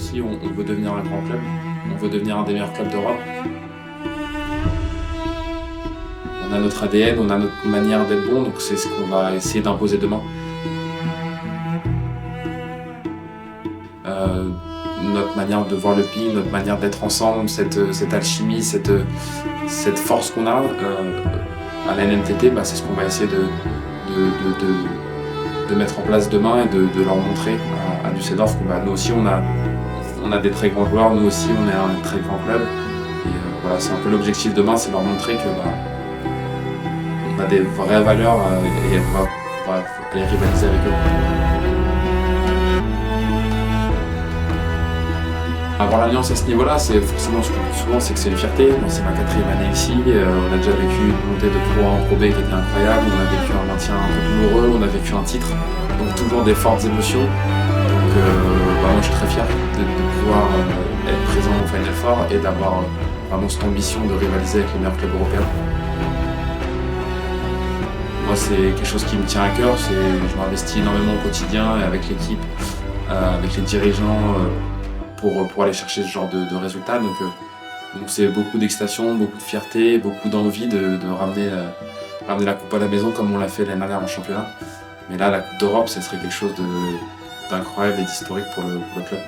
aussi, on veut devenir un grand club, on veut devenir un des meilleurs clubs d'Europe. On a notre ADN, on a notre manière d'être bon, donc c'est ce qu'on va essayer d'imposer demain. Notre manière de voir le pays, notre manière d'être ensemble, cette alchimie, cette force qu'on a à la NNTT, c'est ce qu'on va essayer de mettre en place demain et de leur montrer à Düsseldorf que nous aussi on a des très grands joueurs, nous aussi on est un très grand club. Et voilà, c'est un peu l'objectif demain, c'est leur montrer que on a des vraies valeurs et on va aller rivaliser avec eux. Avoir l'Alliance à ce niveau-là, c'est forcément ce que je dis souvent, c'est que c'est une fierté. Moi, c'est ma 4e année ici. On a déjà vécu une montée de Pro A en Pro B qui était incroyable. On a vécu un maintien un peu douloureux. On a vécu un titre. Donc toujours des fortes émotions. Donc moi, je suis très fier de pouvoir être présent au Final Four et d'avoir vraiment cette ambition de rivaliser avec les meilleurs clubs européens. Moi, c'est quelque chose qui me tient à cœur. Je m'investis énormément au quotidien et avec l'équipe, avec les dirigeants. Pour aller chercher ce genre de résultats. Donc c'est beaucoup d'excitation, beaucoup de fierté, beaucoup d'envie de ramener la coupe à la maison comme on l'a fait l'année dernière en championnat. Mais là, la Coupe d'Europe, ça serait quelque chose d'incroyable et d'historique pour le club.